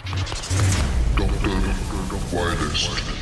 Dr. Widest.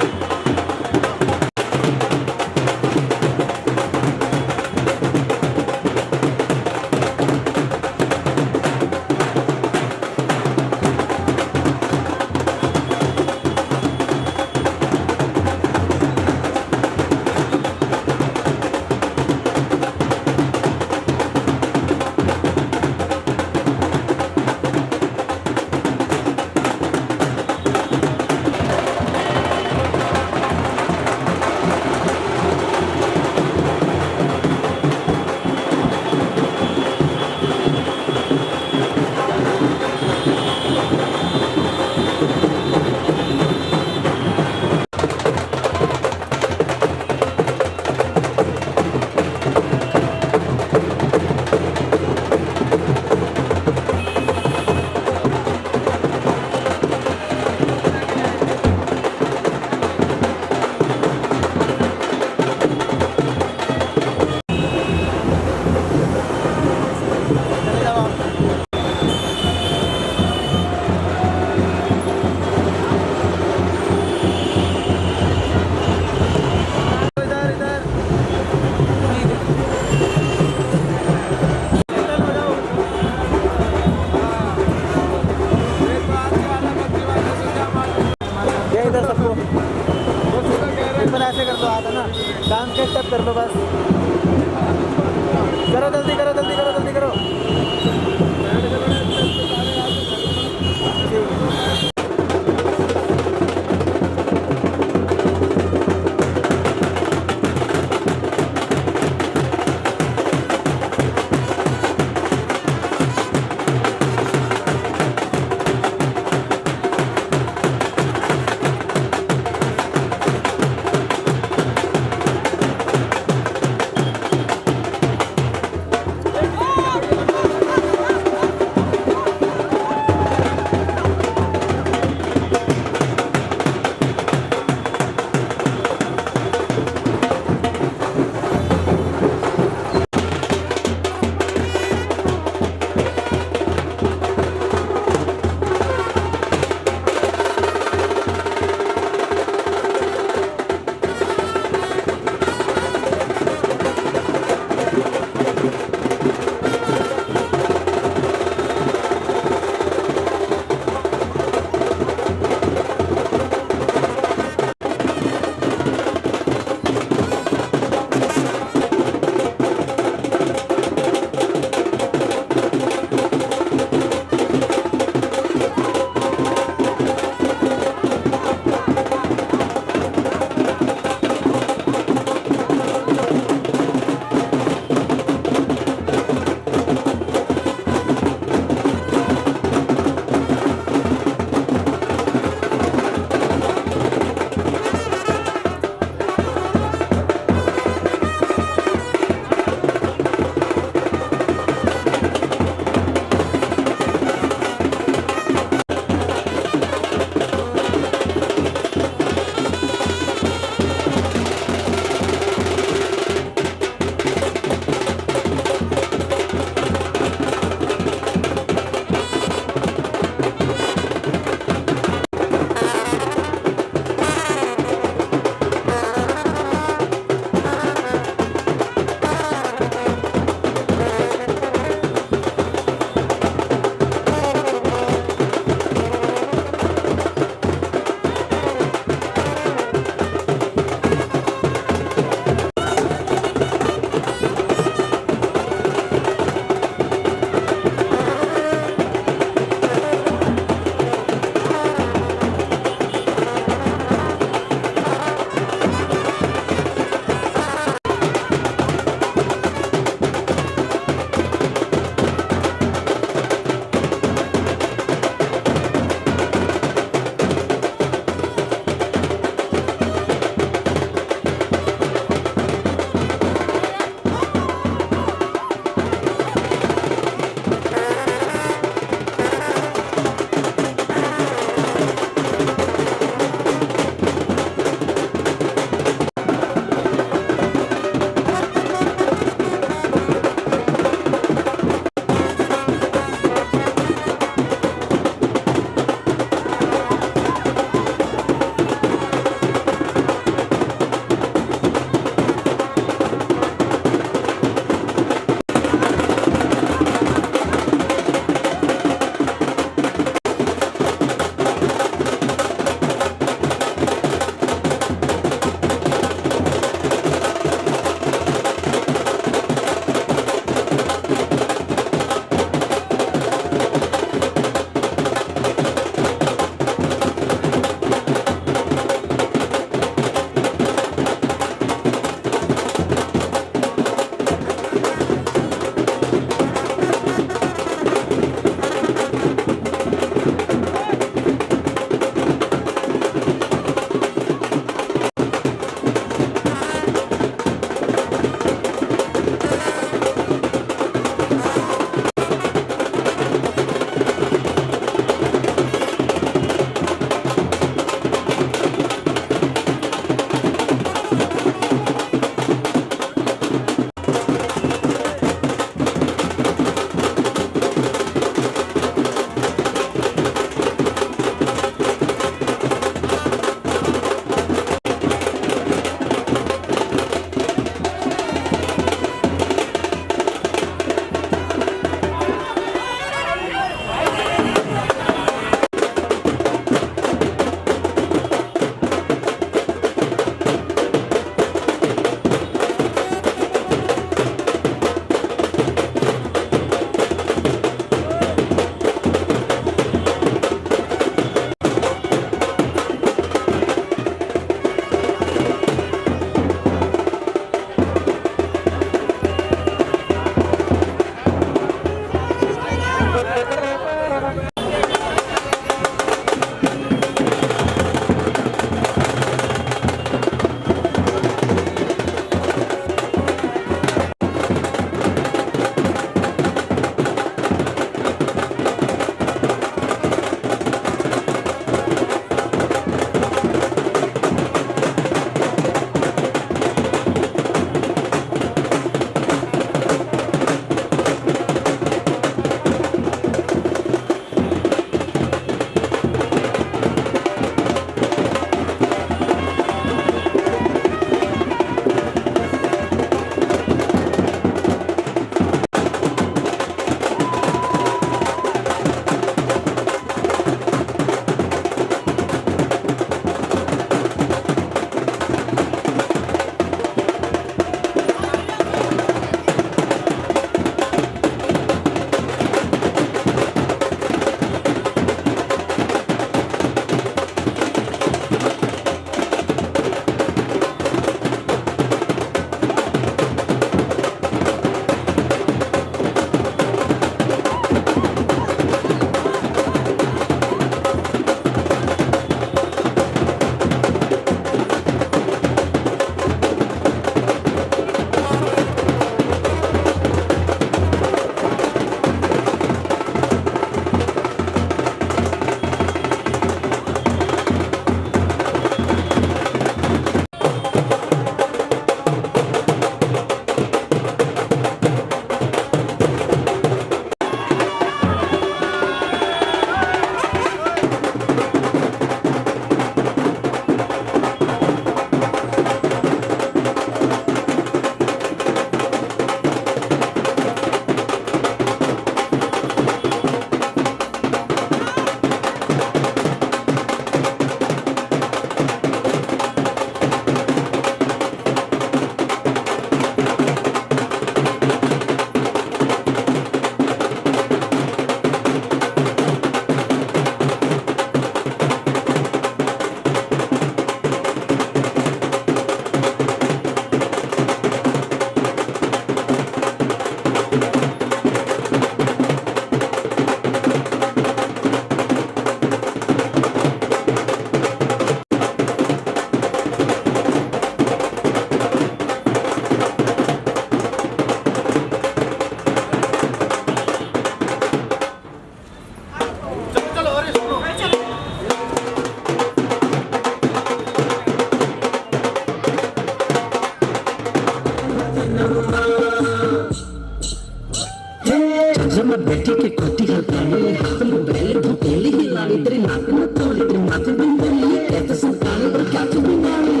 बैठी के कोटी हल्कानी हाथ में बैले धोकेली हिलानी तेरी नाक में तोड़ी तेरी माथे में बोली ये कहते सरकानी पर क्या तू बीमारी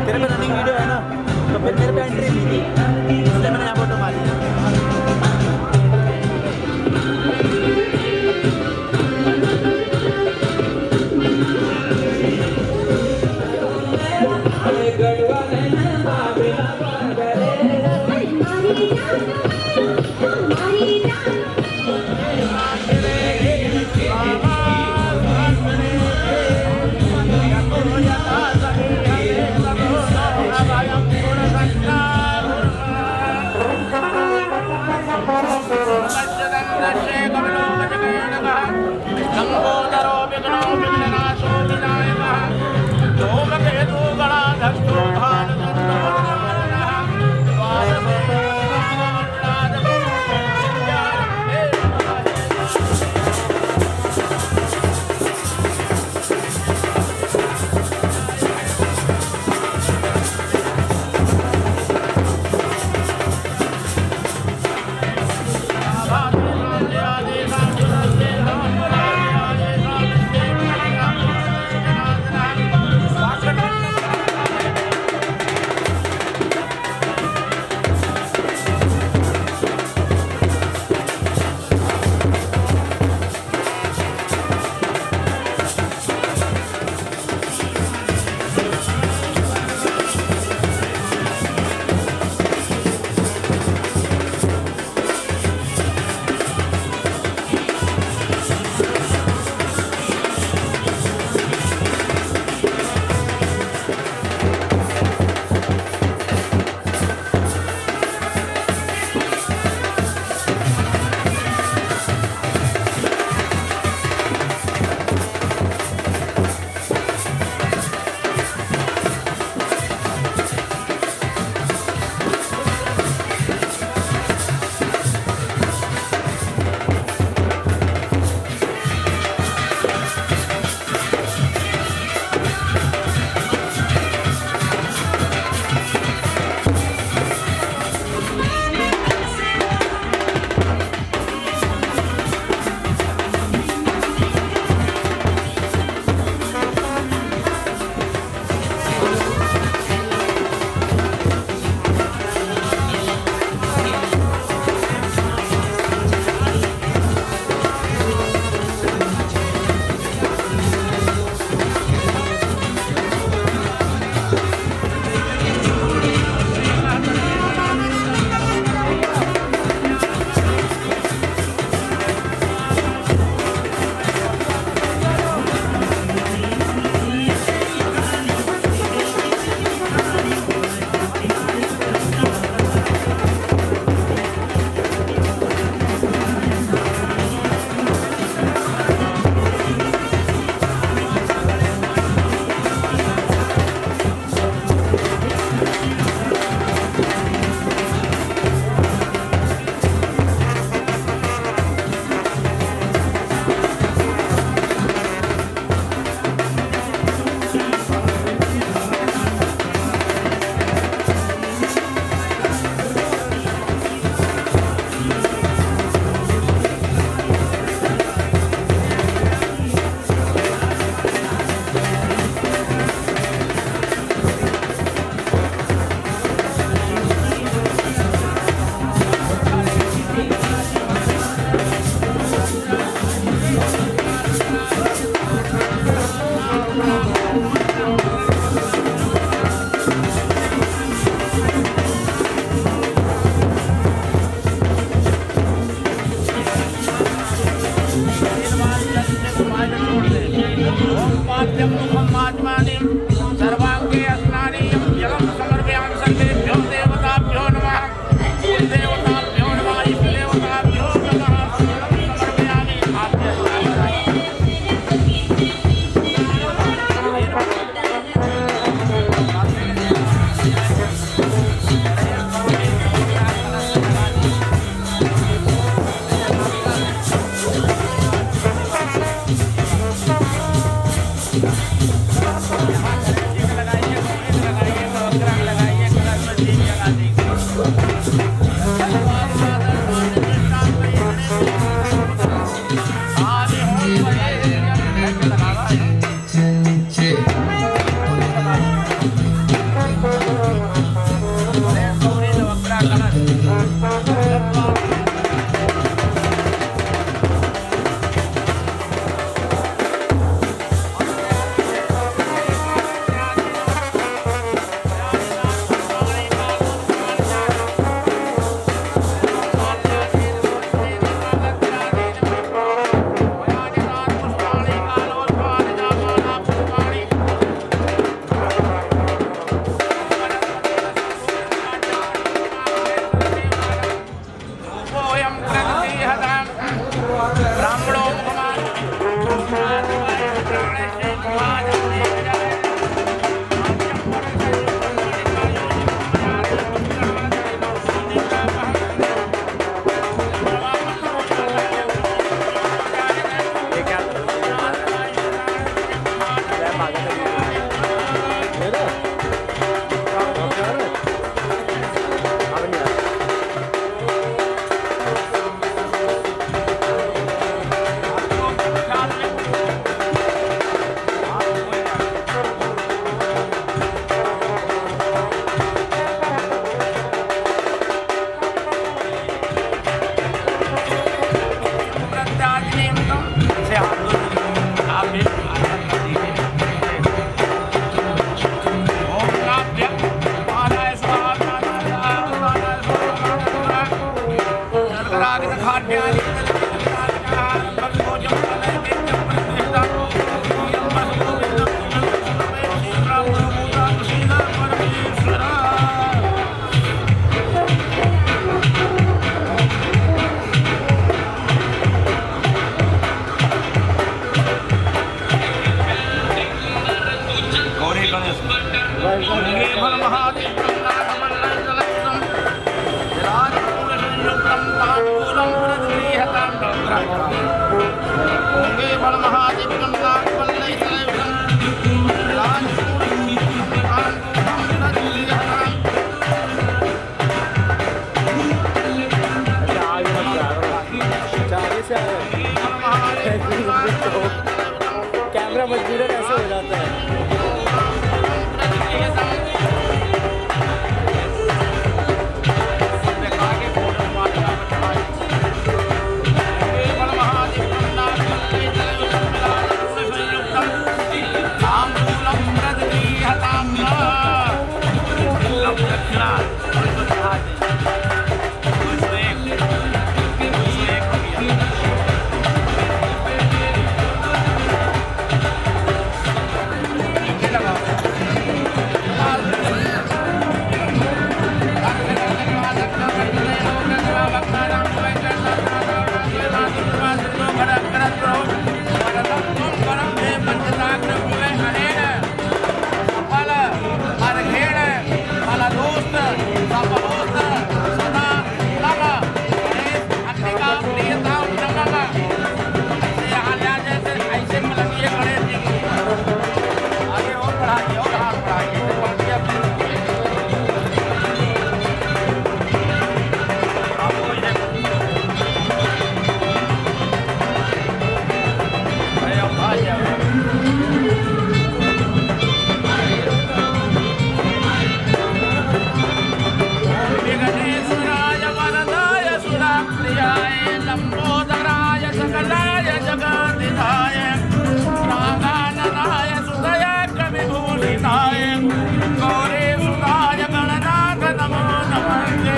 तेरे पे रनिंग वीडियो है ना तो फिर मेरे पे एंट्री नहीं थी इसलिए मैंने यहाँ फोटो मारी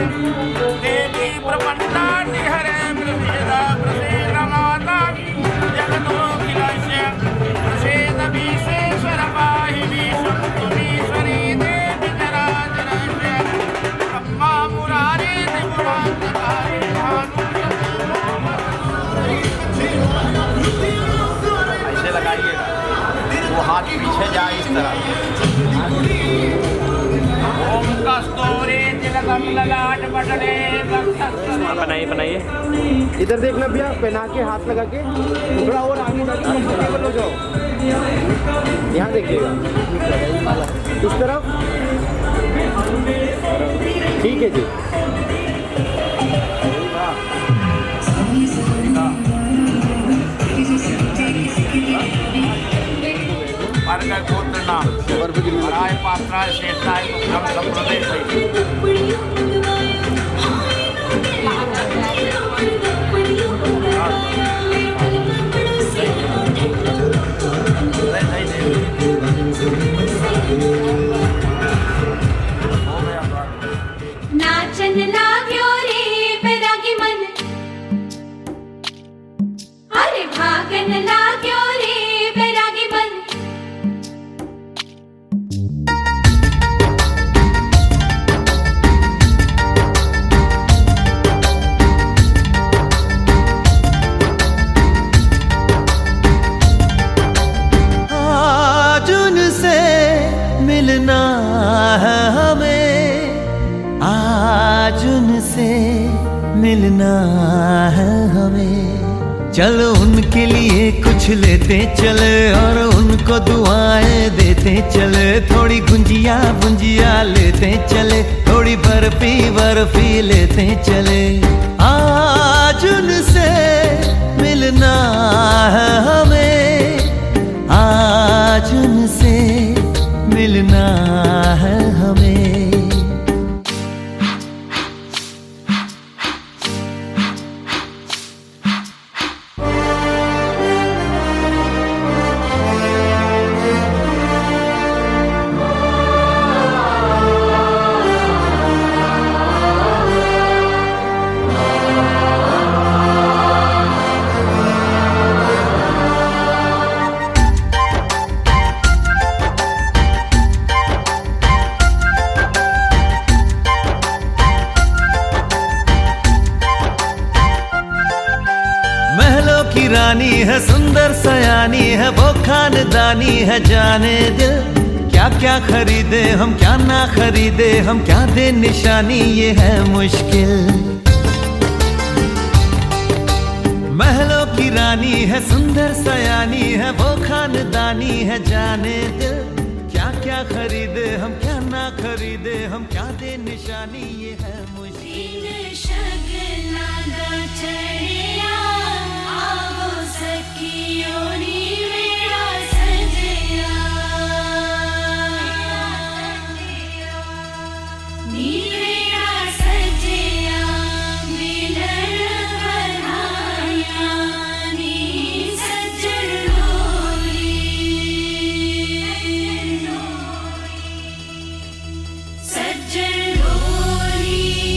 देवी प्रपन्नानि हरे प्रसीदा प्रसीद माता जगदोऽखिलस्य प्रसीद विश्वेश्वर पाहि विश्वं त्वमीश्वरी देवी जराजरस्य ब्रह्मा मुरारी त्रिपुरान्तकारी ऐसे लगाइएगा, वो हाथ पीछे जाए इस तरह। ओम कस्तूरी तिलकम ललाट पटले बनाइए बनाइए। इधर देखना भैया, पहना के हाथ लगा के थोड़ा और आगे जाके कंफर्टेबल हो जाओ। यहाँ देखिएगा, इस तरफ। ठीक है जी। वर्ग गोत्र नाम पराय पात्राय श्रेष्ठाय पुत्रम संप्रदेशे नाचन लाग्यो रे बैरागी मन, अरे भागन लाग्यो रे बैरागी मन। आज उनसे मिलना है हमें, आज उनसे मिलना है हमें। चलो उनके लिए कुछ लेते चले और उनको दुआएं देते चले। थोड़ी गुंजिया गुंजिया लेते चले, थोड़ी बर्फी बर्फी लेते चले। आज उनसे मिलना है हमें, आज उनसे मिलना है हमें। महलों की रानी है, सुंदर सयानी है, वो खानदानी है। जाने दिल क्या क्या खरीदे हम, क्या ना खरीदे हम, क्या दे निशानी, ये है मुश्किल। महलों की रानी है, सुंदर सयानी है, वो खानदानी है। जाने दिल क्या क्या खरीदे हम, क्या ना खरीदे हम, क्या दे निशानी, ये है मुश्किल। सज्जन बोली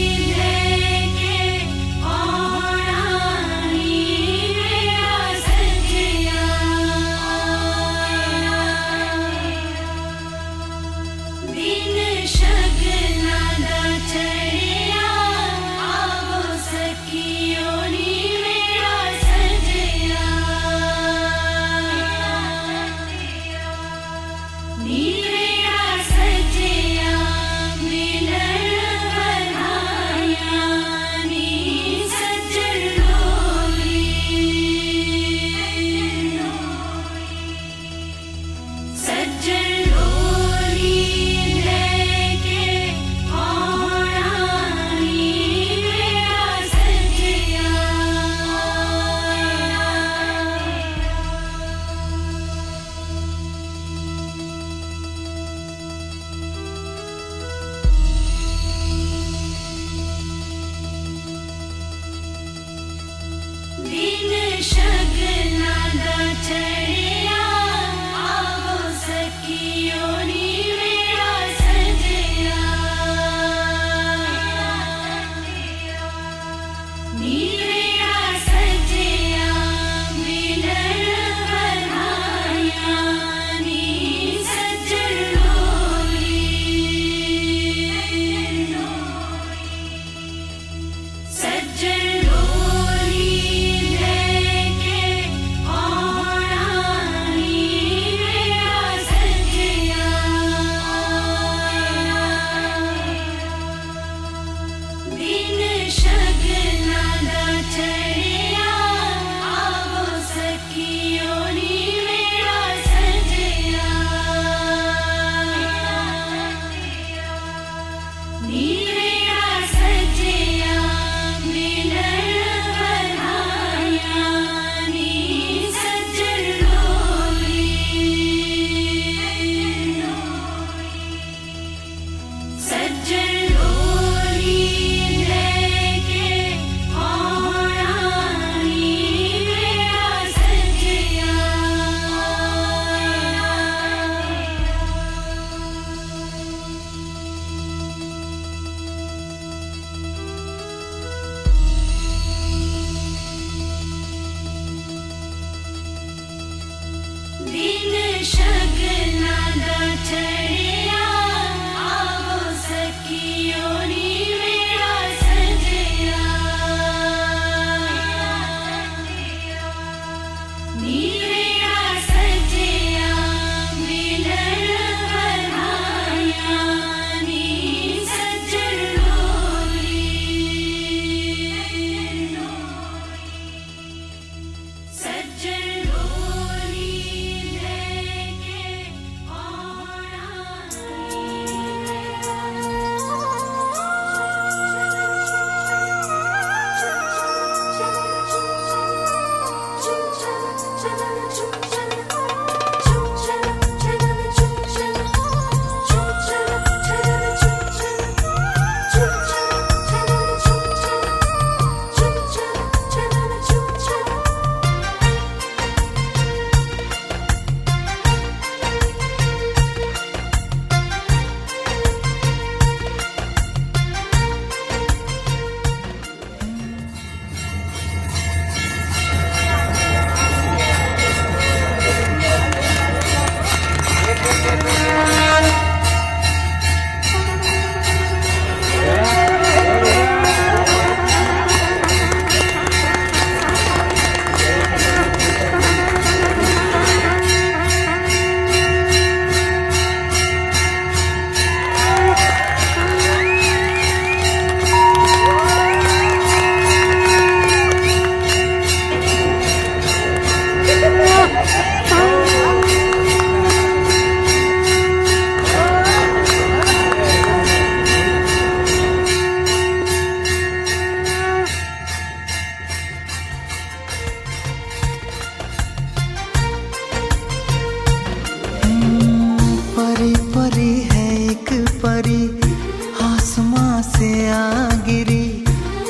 आ गिरी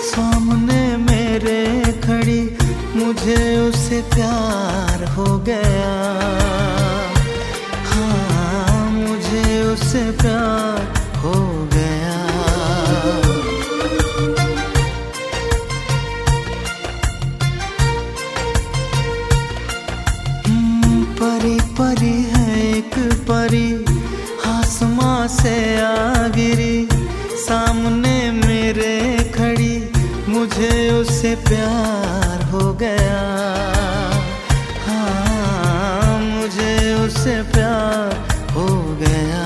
सामने मेरे खड़ी, मुझे उससे प्यार हो गया। हाँ, मुझे उससे प्यार हो गया। परी परी है एक परी, आसमां से आ गिरी सामने मेरे खड़ी, मुझे उससे प्यार हो गया। हाँ, मुझे उससे प्यार हो गया।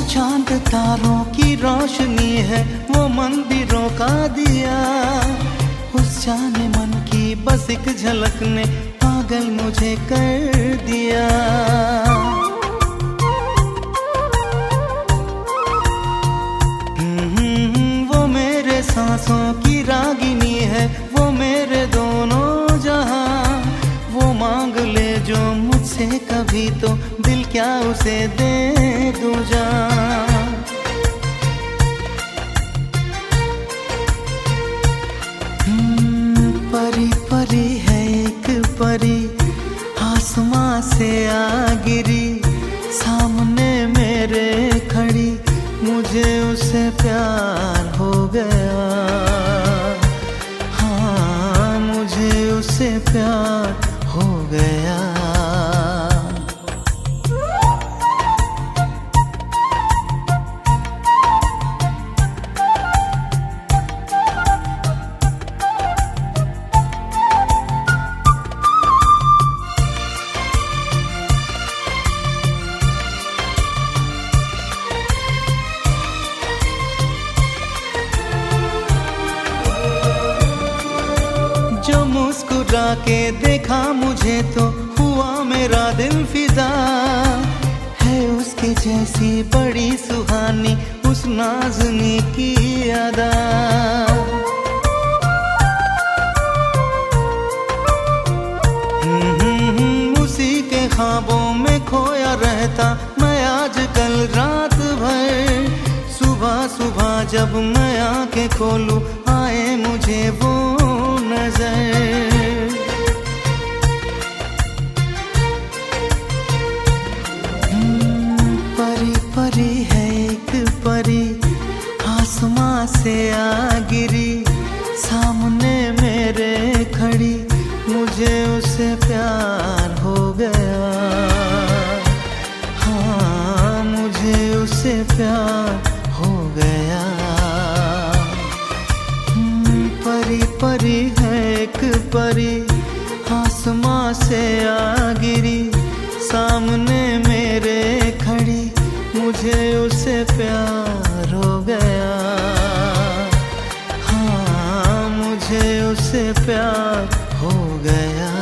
चांद तारों की रोशनी है, वो मंदिरों का दिया। उस जाने मन की बस एक झलक ने पागल मुझे कर दिया। वो मेरे सांसों की रागिनी है, वो मेरे दोनों जहां। वो मांग ले जो मुझसे कभी, तो दिल क्या उसे दे दूं जान। परी परी है एक परी, आसमां से आ गिरी सामने मेरे खड़ी, मुझे उससे प्यार हो गया। हाँ, मुझे उससे प्यार हो गया। जो मुस्कुरा के देखा मुझे, तो हुआ मेरा दिल फिदा। है उसके जैसी बड़ी सुहानी उस नाज़नी की अदा। उसी के ख्वाबों में खोया रहता मैं आजकल रात भर। सुबह सुबह जब मैं आंखें खोलूं, आए मुझे वो नजर। परी परी है एक परी, आसमां से आ गिरी सामने मेरे खड़ी, मुझे उससे प्यार हो गया। हाँ, मुझे उससे प्यार हो गया। परी परी है एक परी, आसमां से आ गिरी सामने मेरे खड़ी, मुझे उससे प्यार हो गया। हाँ, मुझे उससे प्यार हो गया।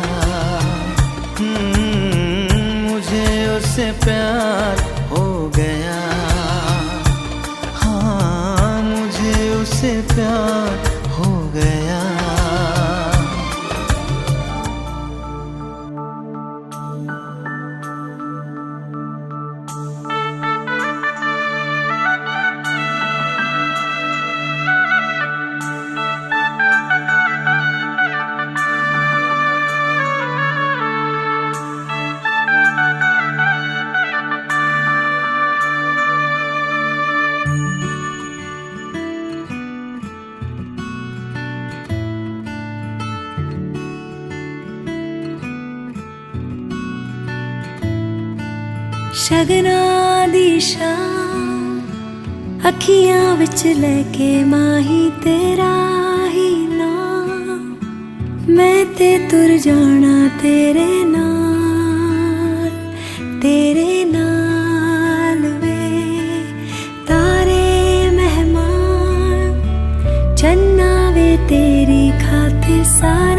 मुझे उससे प्यार हो गया। हाँ, मुझे उससे प्यार हो गया। शगना दी शाम अखियां विच लेके माही तेरा ही नाम, मैं ते तुर जाना तेरे नाल वे। तारे मेहमान चन्ना वे तेरी खातिर सारे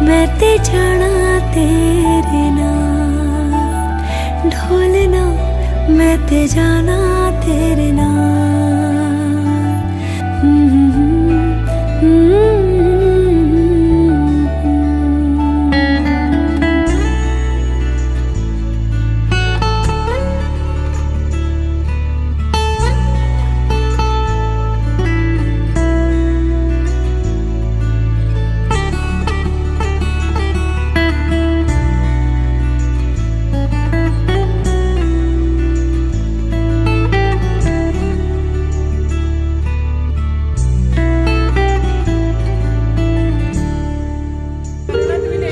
मैं ते जाना तेरे नाल ढोलना, मैं ते जाना तेरे नाल।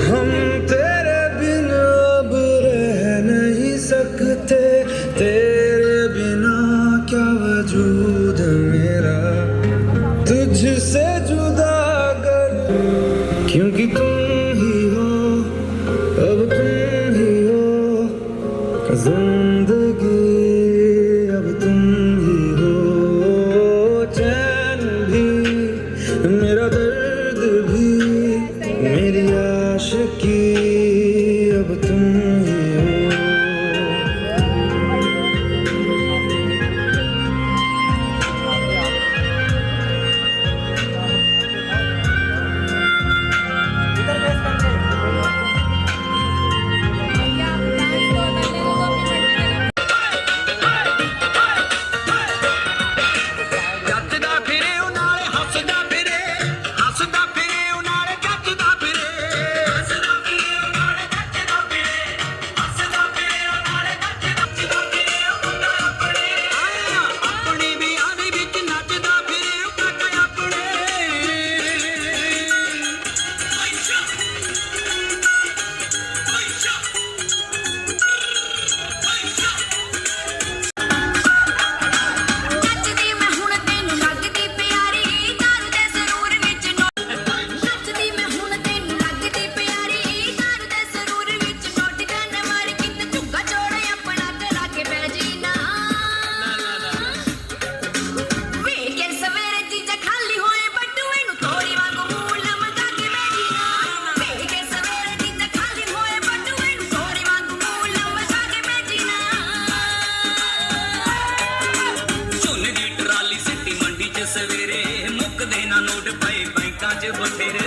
हम तेरे बिना अब रह नहीं सकते, तेरे बिना क्या वजूद मेरा, तुझसे जुदा कर, क्योंकि तुम ही हो, अब तुम ही हो जिंदगी, अब तुम ही हो चैन भी, मेरा दर्द भी, मेरी आशिकी, अब तुम ही हो। ਜੱਜਦਾ ਫਿਰੇ ਉਹ ਨਾਲੇ ਹੱਸਦਾ ਫਿਰੇ, ਹੱਸਦਾ ਫਿਰੇ ਉਹ ਨਾਲੇ ਜੱਜਦਾ ਫਿਰੇ, ਹੱਸਦਾ ਫਿਰੇ ਉਹ ਨਾਲੇ ਜੱਜਦਾ ਫਿਰੇ, ਹੱਸਦਾ ਫਿਰੇ ਉਹ ਨਾਲੇ ਜੱਜਦਾ ਫਿਰੇ, ਉਹ ਮੁੰਡਾ ਆਪਣੇ ਆਪਣੀ ਵਿਆਹ ਦੇ ਵਿੱਚ ਨੱਚਦਾ ਫਿਰੇ, ਉਹ ਕਾਕਾ ਆਪਣੇ। ਨੱਚਦੀ ਮੈਂ ਹੁਣ ਤੈਨੂੰ ਲੱਗਦੀ ਪਿਆਰੀ ਦਰ ਦੇ ਸਰੂਰ ਵਿੱਚ ਨੱਚਦੀ ਮੈਂ ਹੁਣ ਤੈਨੂੰ ਲੱਗਦੀ ਪਿਆਰੀ ਦਰ ਦੇ ਸਰੂਰ ਵਿੱਚ ਨੋਟ ਗਨ ਮਾਰ ਕਿੰਨ ਝੁੱਗਾ ਛੋੜੇ ਆਪਣਾ ਕਰਾ ਕੇ ਬਹਿ ਜੀ ਨਾ ਵੇ ਕੇ ਸਵੇਰੇ ਚੀਜ਼ਾਂ ਖਾਲੀ ਹੋਏ ਬਟੂਏ ਨੂੰ ਤੋਰੀ ਵਾਂਗੂ ਮੂੰਹ ਲਮਕਾ ਕੇ ਬਹਿ ਜੀ ਨਾ ਵੇ ਕੇ ਸਵੇਰੇ ਚੀਜ਼ਾਂ ਖਾਲੀ ਹੋਏ ਬਟੂਏ ਨੂੰ ਤੋਰੀ ਵਾਂਗੂ ਮੂੰਹ ਲਮਕਾ ਕੇ ਬਹਿ ਜੀ ਨਾ ਝੋਨੇ ਦੀ ਟਰਾਲੀ ਸਿੱਟੀ ਮੰਡੀ 'ਚ ਸਵੇਰੇ, ਮੁੱਕਦੇ ਨਾ ਨੋਟ ਪਏ ਬੈਂਕਾਂ 'ਚ ਬਥੇਰੇ।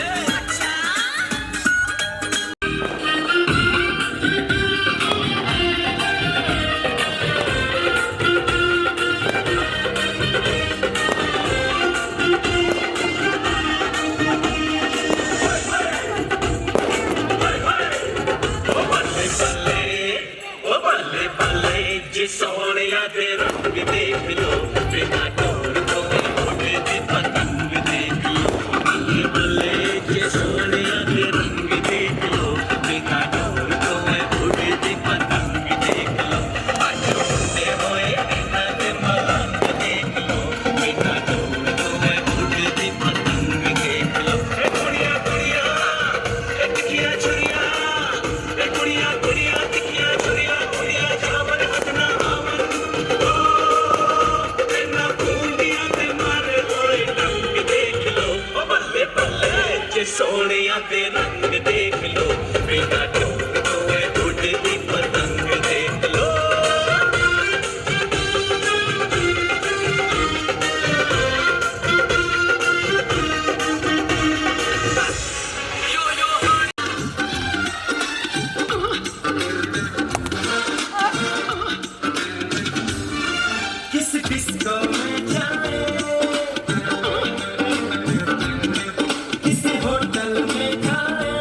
ਬੱਲੇ ਬੱਲੇ ਜੇ ਸੋਹਣਿਆ ਦੇ ਰੰਗ ਦੇਖ ਲੋ, ਬਿਨਾ ਢੋਲ ਤੋਂ ਮੋਢੇ ਦੀ ਪਤੰਗ ਦੇਖ ਲੋ। ਬੱਲੇ ਬੱਲੇ ਜੇ ਸੋਹਣਿਆ ਦੇ ਰੰਗ ਦੇਖ ਲੋ, ਬਿਨਾ ਢੋਲ ਤੋਂ ਮੋਢੇ ਦੀ ਪਤੰਗ ਦੇਖ ਲੋ। ਅੱਜ ਹੁੰਦੇ ਹੋਏ ਇਹਨਾਂ ਦੇ ਮਲੰਗ ਦੇਖ ਲੋ, ਬਿਨਾ ਢੋਲ ਤੋਂ ਮੋਢੇ ਦੀ ਪਤੰਗ ਦੇਖ ਲੋ। ਇਹ ਕੁੜੀਆਂ ਕੁੜੀਆਂ ਇਹ ਤਿੱਖੀਆਂ ਛੁਰੀਆਂ, ਇਹ ਕੁੜੀਆਂ ਕੁੜੀਆਂ ਤਿੱਖੀਆਂ ਛੁਰੀਆਂ, ਕੁੜੀਆਂ ਜਾਵਣ ਹੱਥਨਾ ਆਵਣ ਇਹਨਾਂ ਬੂੰਦੀਆਂ ਤੇ ਮਾਰੇ ਹੋਏ ਰੰਗ ਦੇਖ ਲੋ। ਉਹ ਬੱਲੇ ਬੱਲੇ ਜੇ ਸੋਹਣਿਆਂ ਦੇ ਰੰਗ ਦੇਖ ਲੋ, ਬਿਨਾ ਢੋਲ ਤੋਂ ਮੋਢੇ ਦੀ ਪਤੰਗ ਦੇਖ ਲੋ। किस डिस्को में जाए, किसी होटल में जाए,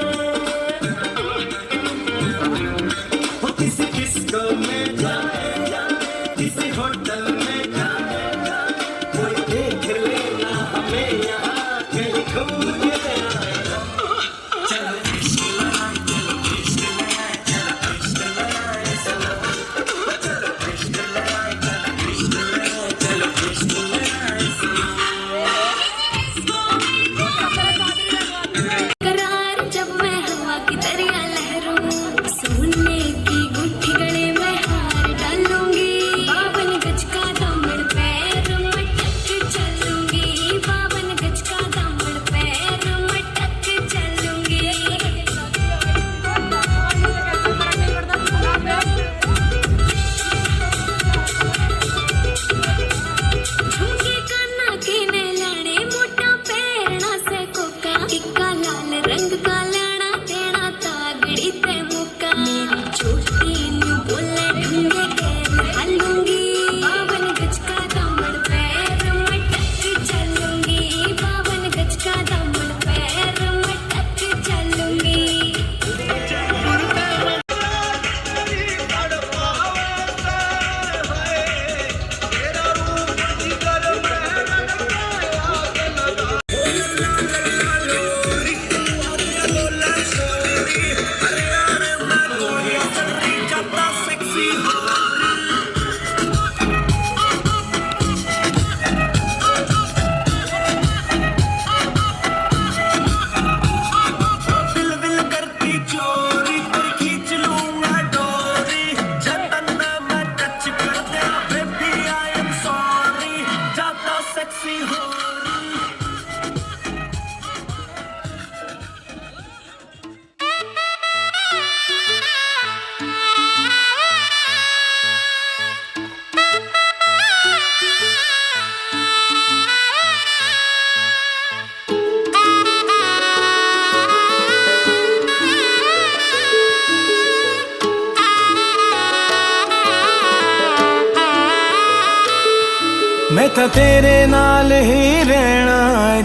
ਤਾਂ ਤੇਰੇ ਨਾਲ ਹੀ ਰਹਿਣਾ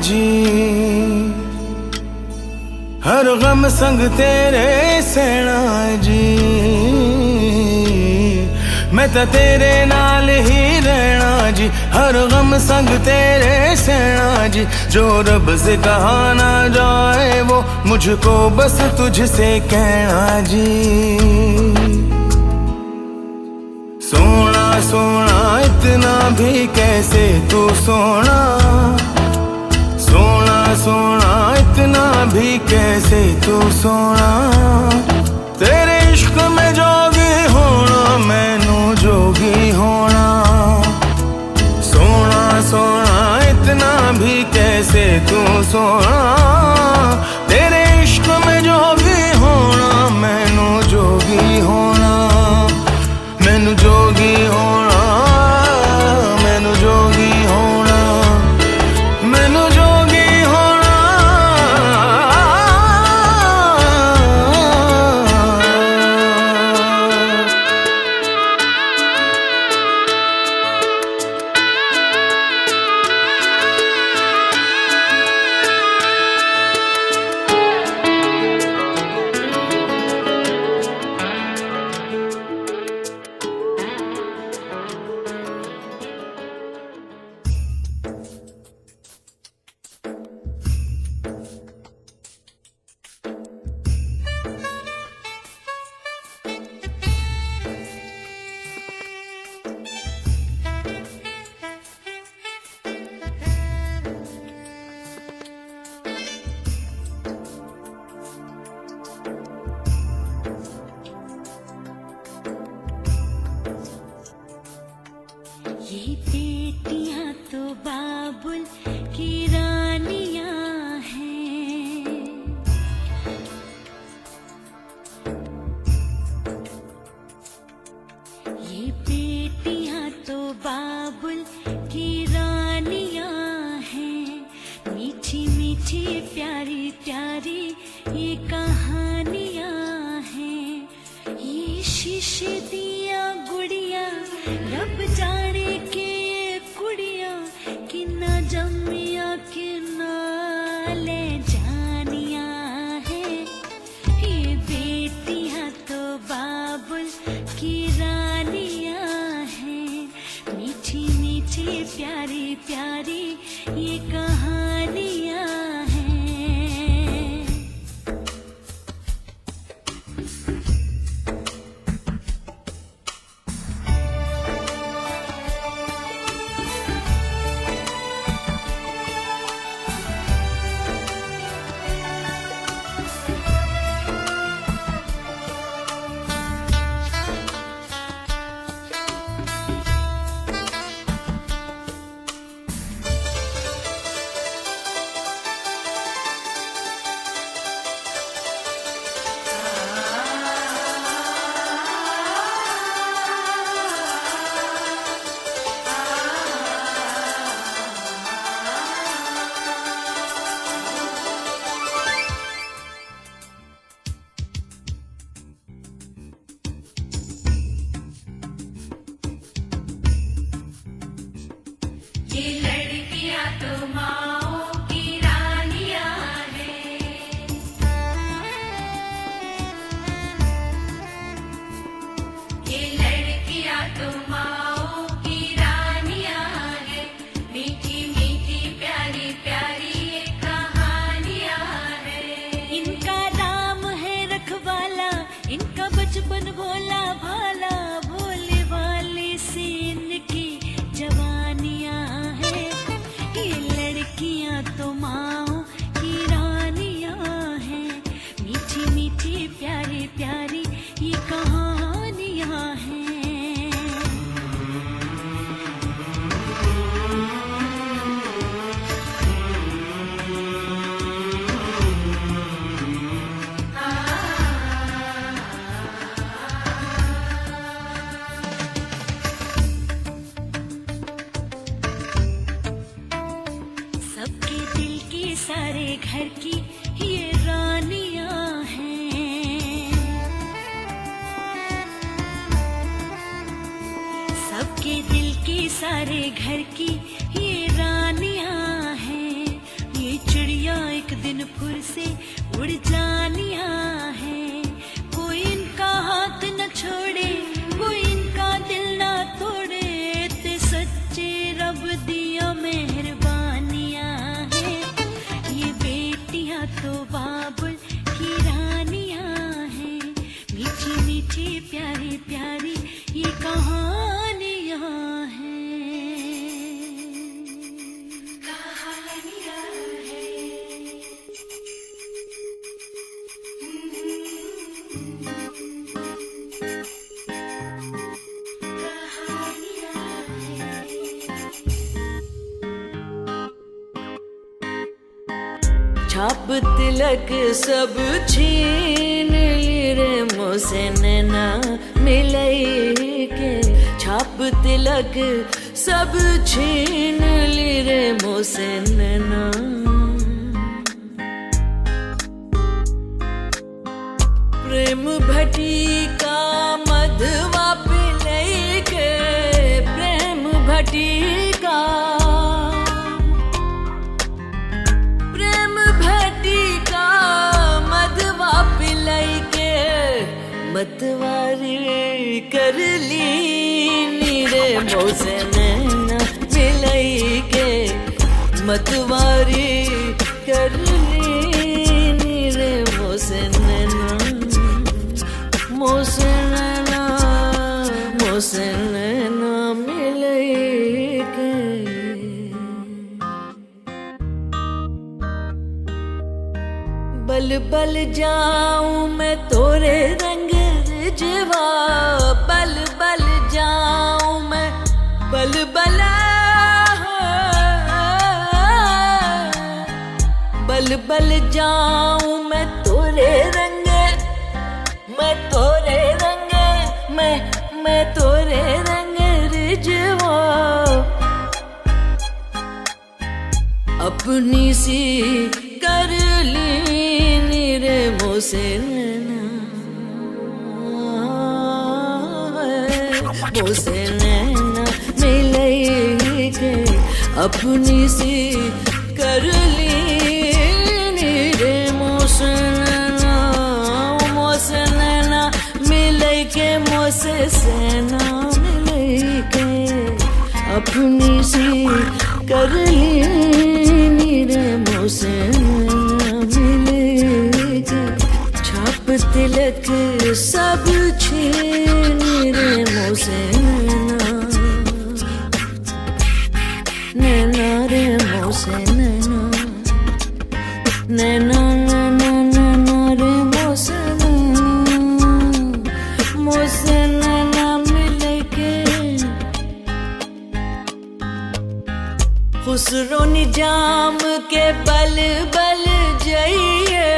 ਜੀ हर गम संग तेरे सहना जी मैं तो तेरे नाल ही रहना जी हर गम संग तेरे सहना जी जो रब से कहा ना जाए वो मुझको बस तुझसे कहना जी सोना सोना इतना भी कैसे तू सोना सोना सोना इतना भी कैसे तू सोना तेरे इश्क में जोगी होना मैनू जोगी होना सोना सोना इतना भी कैसे तू सोना तेरे इश्क में जोगी होना मैनू जोगी होना मैनू जोगी होना मैनू जोगी होना मैनू ये बेटियां तो बाबुल की रानियां हैं ये बेटियां तो बाबुल की रानियां हैं मीठी मीठी प्यारी प्यारी ये कहानियां हैं ये शीशे दिया गुड़िया रब जाने के कुड़िया किन्ना जम्मिया किन्ना ले जानिया है ये बेटियां तो बाबुल की रानियां हैं मीठी मीठी प्यारी प्यारी ये कहानियां हैं ये लड़कियां तो माओ की रानियां हैं ये लड़कियां तो माओ की रानियां हैं मीठी मीठी प्यारी प्यारी ये कहानियां हैं इनका नाम है रखवाला इनका बचपन भोला भाला भोले वाले से इनकी जवानियां हैं ये लड़कियां तो माओ की रानियां हैं मीठी मीठी प्यारी प्यारी ये कहानियां हैं सबके दिल की सारे घर की ये रानियां हैं सबके दिल की सारी सारे घर की ये रानियां हैं। ये चिड़िया एक दिन फिर से उड़ जानियां हैं। कोई इनका हाथ न छोड़े, कोई इनका दिल ना तोड़े। ते सच्चे रब दिया मेहरबानियां हैं। ये बेटियां तो बाबुल की रानियां हैं। मीठी मीठी प्यारी प्यारी ये कहानियां हैं। कहानियां हैं। छाप तिलक सब छीन ली रे मोसे नैना मिलई के। छाप तिलक सब छीन ली रे मोसे नैना। प्रेम भटी का मधवा पिलई के। प्रेम भटी का मतवारी कर ली नीरे मोसे नैना मिलई के। मतवारी कर ली नीरे मोसे नैना। मोसे नैना मोसे नैना मिलई के। बल बल जाऊं मैं तोरे रंग रिजवा। बल बल जाऊं मैं बल बल। बल बल जाऊं मैं तोरे रंग। मैं तोरे रंग मैं तोरे रंग रिजवा। अपनी सी कर ली नीरे मोसे नैना। मोसे नैना मिलई के। अपनी सी कर ली नीरे मोसे नैना। मोसे नैना मिलई के। मोसे सेना मिलई के। अपनी सी कर ली नीरे मोसे नैना मिलई के। छाप तिलक सब छीन रे मोसे नैना। नैना रे मोसे नैना। नैना नैना नैना रे मोसे नैना। मोसे नैना मिलई के। खुसरो निजाम के बल बल जइए।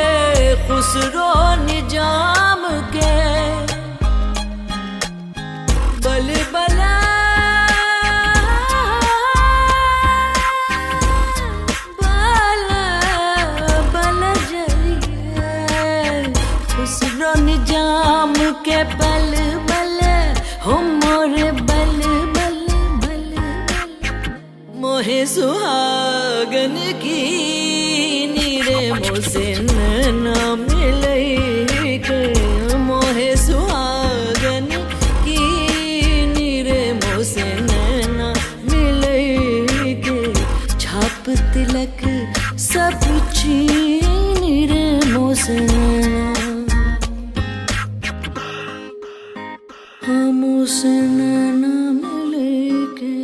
खुसरो निजाम के बल बल। बल बल जइए। खुसरो निजाम के बल बल। हो मोरे बल बल बल बल। मोहे सुहागन की नीरे मोसे नैना मिलई के। मोहे सुहागन की नीरे मोसे नैना मिलई के। छाप तिलक सब छीन रे मोसे नैना। हाँ मोसे नैना मिलई के।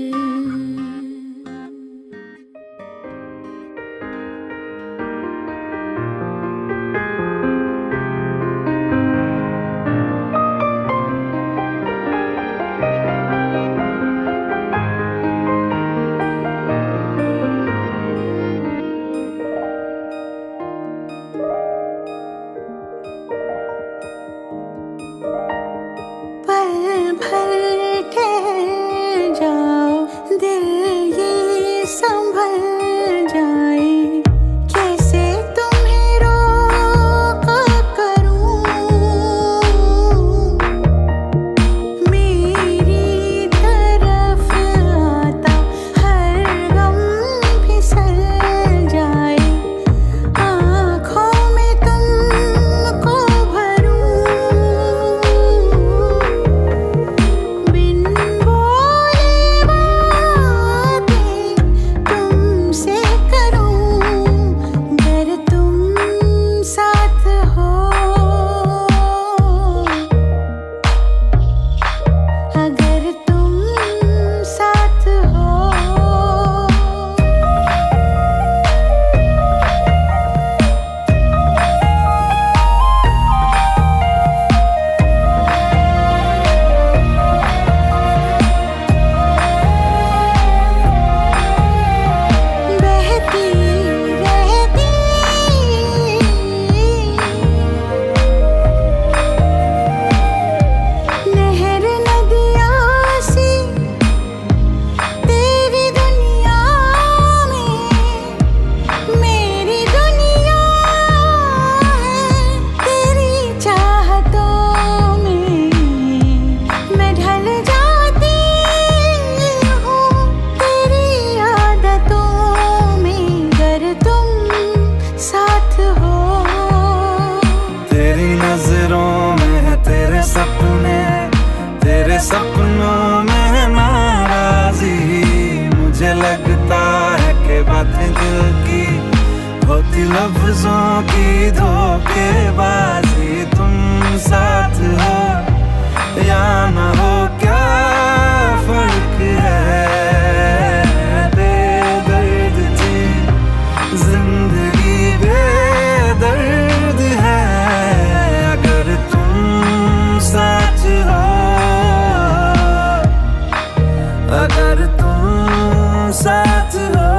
की धोखेबाजी, तुम साथ हो या न हो क्या फर्क है। बेदर्द थी जिंदगी, बेदर्द है अगर तुम साथ हो, अगर तुम साथ हो।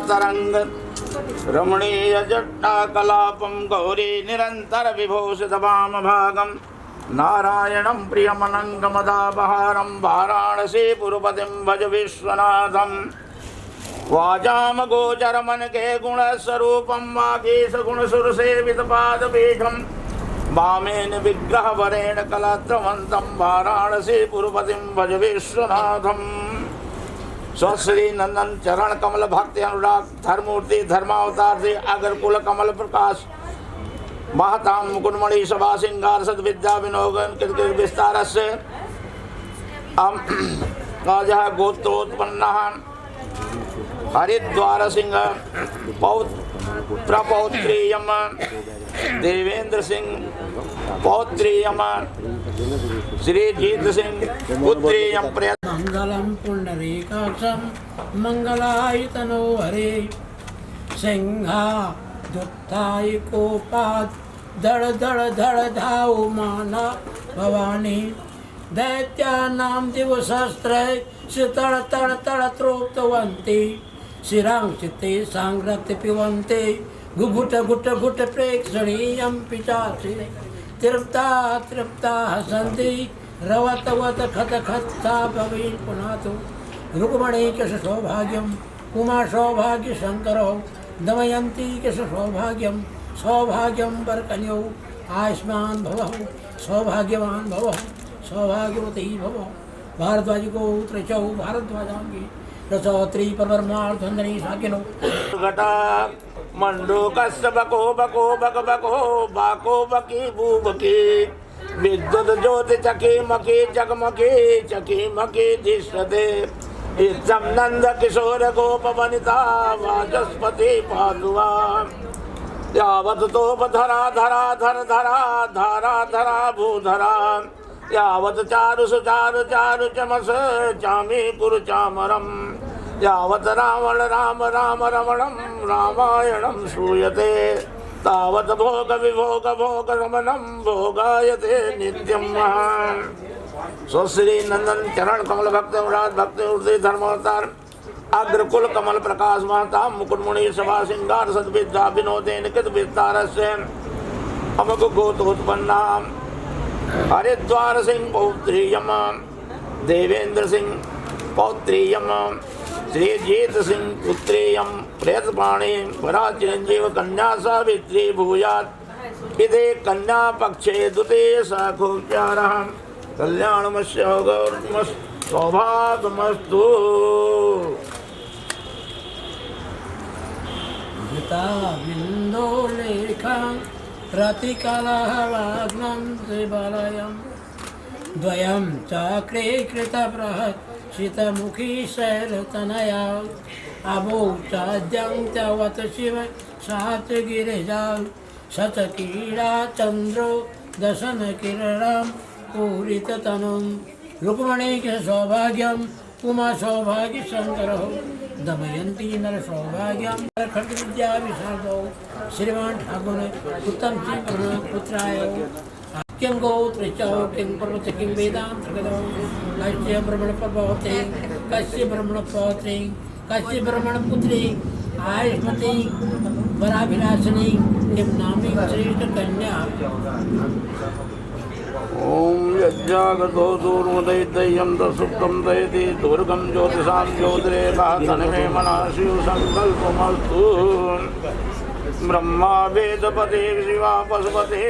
तरंग रमणीय जट्टाकलापं गौरी निरंतर विभूषित वाम भागं नारायणं प्रियमनङ्गमदापहारं वाराणसी पुरपतिं भज विश्वनाथं। वाचाम गोचरमन के गुणस्वरूपं वागीश गुणसुरसेवितपादपीठं वामेन विग्रह वरेण कलात्रवन्तं वाराणसी पुरपतिं भज विश्वनाथं। स्वश्री नंदन चरण कमल भक्ति अनुराग धर्मूर्ति धर्मावतार से अगर कुल कमल प्रकाश महताम मुकुटमणि सभा सिंगार सद विद्या विनोगन विस्तार से गोत्रोत्पन्न हरिद्वार सिंह प्रपौत्रीयम देवेंद्र सिंह पौत्रीयम श्रीजीत सिंह पुत्रीयम प्रयत्न। मंगलम पुंडरीकाक्षं मंगलायतनो हरे सिंहा दुत्ताय कोपात दड़ दड़ धड़ धाव माना भवानी दैत्यानां दिवशस्त्रे तड़ तड़ तड़ त्रोक्तवन्ति शिरां चित्ते सांग्रत्य पिबन्ति गुघुट गुट गुट प्रेक्षणीयं पिचासि तृप्ता तृप्ता हसन्ति रवतवत खत खत्ता भवेत् पुनातु रुक्मणी किश सौभाग्यम उमा सौभाग्य शंकरो दमयंती किश सौभाग्यम सौभाग्यम वरकन्यौ आयुष्मान भवः सौभाग्यवान भवः सौभाग्यवती भवः। भारद्वाज गोत्र चौ भारद्वाजांगी रसोत्री परमार्थंदनी साकिनो घटा मंडो कस्य बको बको बक बको बाको बकी बूबकी विद्युत ज्योति चकीमकी चकमकी चकीमकी दृश्यते इत्थं नंद किशोर गोप वनिता वाचस्पति पादुवा यावत् तोपधरा धरा धर धरा धारा धरा भूधरा यावत् चारु सुचारु चारु चमस चामी पुर चामरम यावत् रावण राम राम रमणं रामायणं श्रूयते तावत् भोग विभोग भोग रमणं भोगायते नित्यं स्वश्री नंदन चरण कमल भक्त राज भक्त उर्दय धर्मावतार अग्रकुल कमल प्रकाश महता मुकुटमुनि सभा सिंगार सद्विद्या विनोदेन कृत विस्तारस्य अमक गोत्रोत्पन्ना हरिद्वार सिंह पौत्रीयम देवेंद्र सिंह पौत्रीयम श्रीजीत सिंह पुत्रीयम प्रेतपाणी वरा चिरंजीव कन्या सावित्री भूयात् इदे कन्या पक्षे द्वितीय साखोप्यारः कल्याणमस्य सौभाग्यमस्तु बिंदो लेखा प्रतिकलहवाग्नं त्रिबलयं द्वयं चक्रे कृतप्रहर्षितमुखी शैलतनया अभोचाद्यं तवत शिव सात गिरिजा शतकीरा चंद्रो दशन किरणं पूरिततनुं रुक्मणी के सौभाग्यम उमा सौभाग्य शंकर दमयंती नर सौभाग्यम खंड विद्या विशारदो श्रीमान ठाकुर उत्तम सिंह पुत्राय किं गोत्र चौ किं पर्वत किं वेदांत गदौ कस्य ब्रह्मण प्रभवते कस्य ब्रह्मण पौत्री कस्य ब्रह्मण पुत्री आयुष्मती वराभिलाषिनी किं नामी श्रेष्ठ कन्या ओम यज्ञागतो दूर्मदैत्ययं सुप्तं दयति दुर्गं ज्योतिषां ज्योतिरे तन्मे मनः शिव संकल्पमस्तु ब्रह्मा वेदपते शिवा पशुपते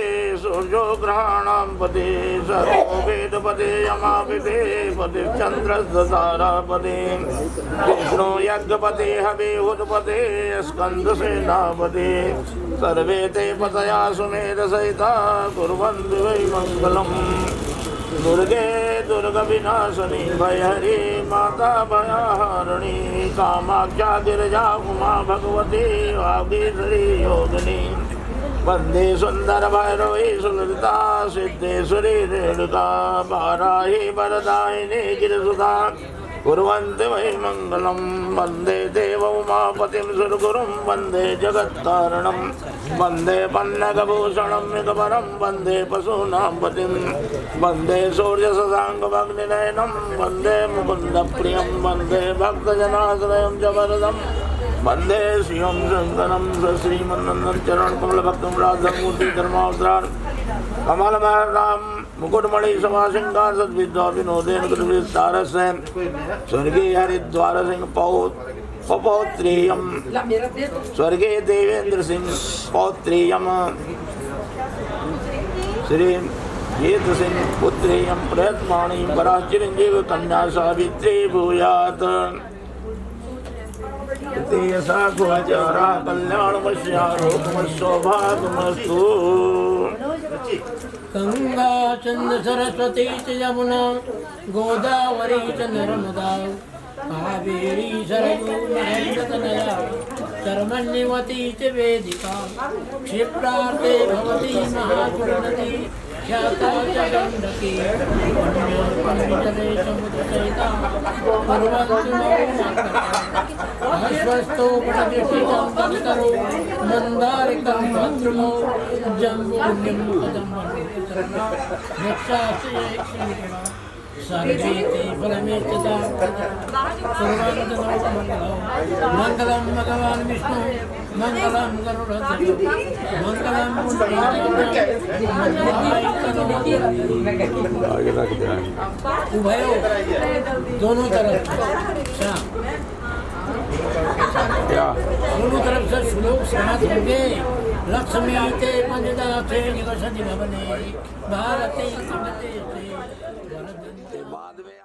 सूर्यो ग्रहाणां पते सर्वो वेदपते यमापते पते चन्द्रस्तारापते विष्णु यज्ञपते हविहुतपते स्कन्दसेनापते सर्वे ते पतया सुमेधसहिता कुर्वन्ति वै मङ्गलम् दुर्गे दुर्गविनाशिनी भयहरी माता भयहारिणी कामाख्या गिरिजा उमा भगवती वागीश्वरी योगिनी वन्दे सुन्दर भैरवी सुललिता सिद्धेश्वरी रेणुका वाराही वरदायिनी गिरिसुधा कुर्वन्ति वै मङ्गलं वन्दे देव उमापतिं सुरगुरुं वन्दे जगत्कारणं वन्दे पन्नगभूषणं मृगवरं वन्दे पशूनां पतिं वन्दे सूर्यशशाङ्कमग्निनयनं वन्दे मुकुन्दप्रियं वन्दे भक्तजनाश्रयं च वरदं वन्दे श्रियं शङ्करं श्रीमन्नन्दन चरण कमल भक्तं राधमूर्ति धर्मावतार कमल महराम मुकुटमणि सभा सिंगार सद्विद्या विनोदेन कृत विस्तारस्य स्वर्गीय हरिद्वार सिंह पौत्रीयम स्वर्गीय देवेंद्र सिंह पौत्रीयम श्री जीत सिंह पुत्रीयम प्रयत्माणी वरा चिरंजीव कन्या सावित्री भूयात् साखुचारा कल्याणमस्यारोपमस्सौभाग्यमस्तु गंगा चंद्र सरस्वती च यमुना गोदावरी च नर्मदा कावेरी सरयू महेन्द्रतनया कर्मण्यवती च वेदिका क्षिप्रार्थे भवती महापुरनदी ख्याता च गण्डकी पंडितले समुद्रसहिता अश्वस्तो पटदृष्टितं तदितरो मन्दारिकं भद्रमो जम्बुलिं सर्वे ते फलमेत्यता मंगलम भगवान् विष्णु मंगलम गरुड़ध्वज मंगलम उभयो दोनों तरफ दोनों तरफ से श्लोक समाप्त होंगे लक्ष्मी ते पंचदाथे निवसति भवने भारते कमते बाद में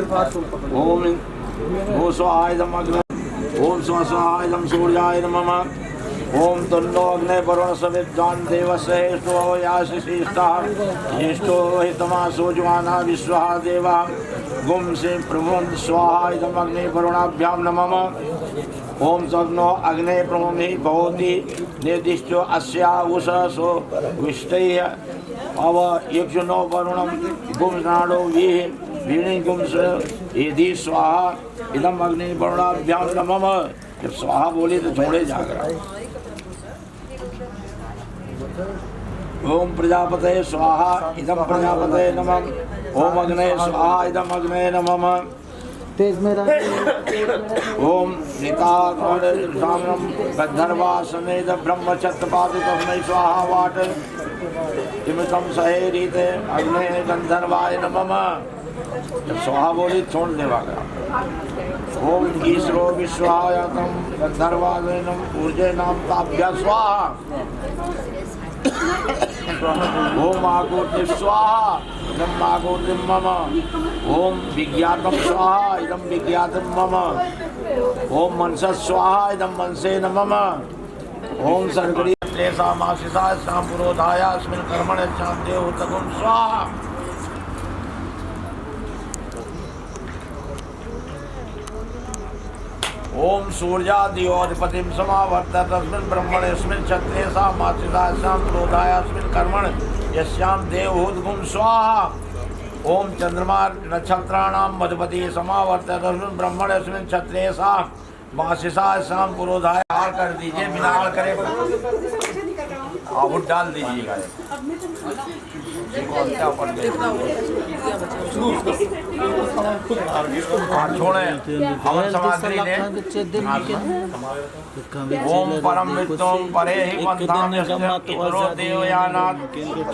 ओम भू स्वाहाय इदं अग्ने ओम स्व स्वाहाय इदं सूर्याय नमः ओम तन्नो अग्ने वरुण सविद्वान देवस्य हेष्टो यासि श्रेष्ठः हेष्टो हितमासो ज्वाना विश्वः देवः गुम से प्रभुं स्वाहा इदं अग्ने वरुणाभ्यां नमः ओम सग्नो अग्ने प्रमोहि भवति निर्दिष्टो अस्या उषसो विष्टैः अव यक्षुनो वरुणं गुंस्नाडो वीणि गुंस यदि स्वाहा इदं अग्ने वरुणाभ्यां नमः। जब स्वाहा बोली तो छोड़े जागरा। ओम प्रजापते स्वाहा इदं प्रजापते नमः ओम अग्ने स्वाहा इदं अग्ने नमः तेज में ओम निताग्रम गंधर्वा समेत ब्रह्मचत्रपादि तस्मै स्वाहा वाट इमतं सहेरीते अग्ने गंधर्वाय नमः। जब स्वाहा बोली छोड़ देवा करा। ओम ईश्वरो विश्वायतम गंधर्वादनम ऊर्जे नाम ताभ्य स्वाहा ओम आगोति स्वाहा इदं आगोति मम ओम विज्ञातम स्वाहा इदं विज्ञातम मम ओम मनसा स्वाहा इदं मनसे मम ओम सर्गरी त्रेसा मासिसा पुरोधाय अस्मिन् कर्मणे शान्ते उतगुं स्वाहा। ओम सूर्यादियोधिपतिं समावर्त तस्मिन् ब्रह्मणेऽस्मिन् क्षत्रेसा मासिसा पुरोधाय अस्मिन् कर्मणे यस्यां देवहूतगुं स्वाहा। ओम चंद्रमा नक्षत्राणां मधुपति समावर्त तस्मिन् ब्रह्मणेऽस्मिन् क्षत्रेसा मासिसा पुरोधाय हार कर दीजिए। बिना हार करे आहुत डाल दीजिएगा। छोड़े हवन सामग्री ले। ओम परम विद्वान परे ही पंथाम इतरो देवयानाथ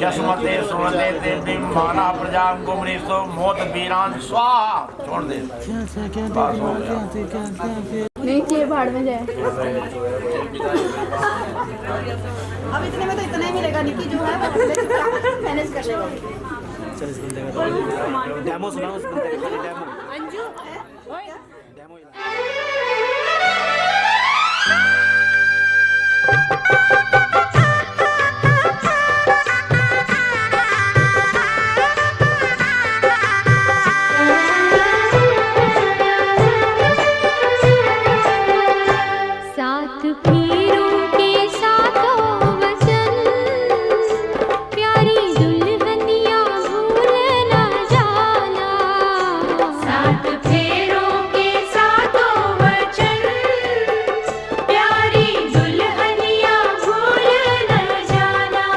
जस्मते सुरते ते बिंबाना प्रजां गुमरिसो मोत वीरान स्वाहा। छोड़ दे नहीं चाहिए भाड़ में जाए। अब इतने में तो इतना ही मिलेगा। निकी जो है वो मैनेज कर लेगा। डेमो सुनाओ उस बंदे का डेमो। अंजू सात पीरों के सातों वचन प्यारी दुल्हनिया भूल न जाना। सात फेरों के सातों वचन प्यारी दुल्हनिया भूल न जाना।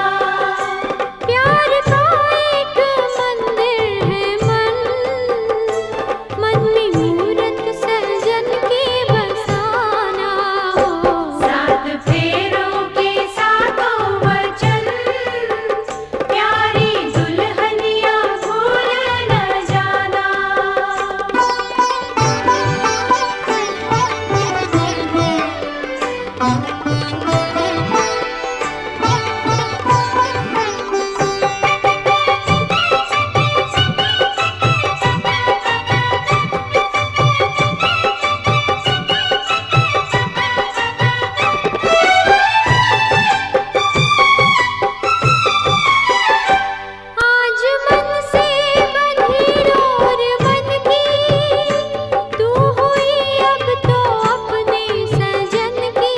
प्यार का एक मंदिर है मन में मूरत सजन के बसाना। सात फेरों के सातों वचन प्यारी दुल्हनिया भूल न जाना। आज मन से बंधी डोर बन की तू हुई अब तो अपने सजन की।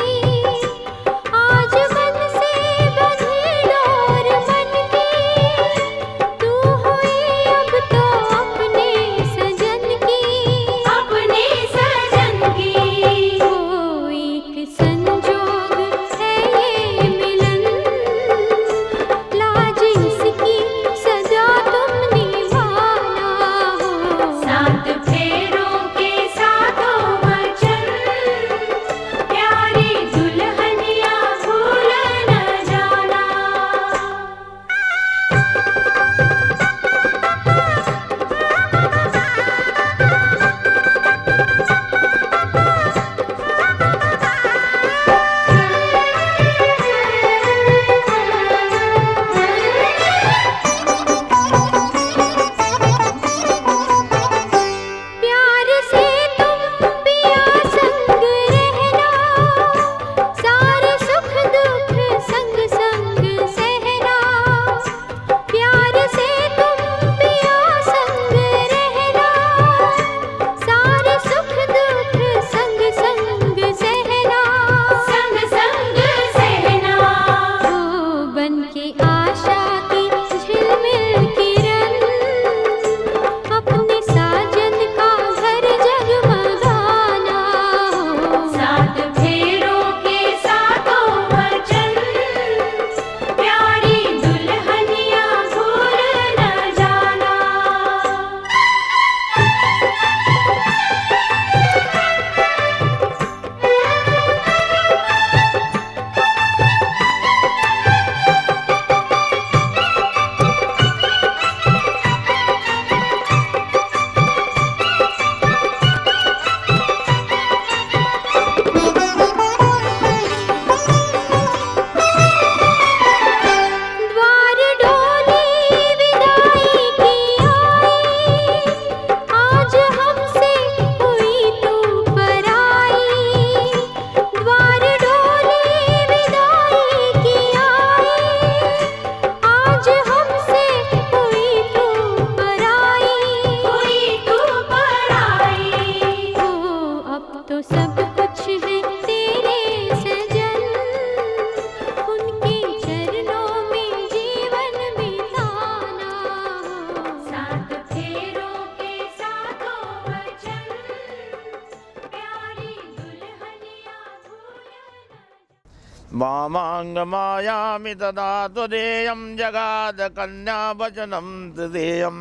वामांग मायामि तदा तुदेयम जगाद कन्या वचनम तदेयम।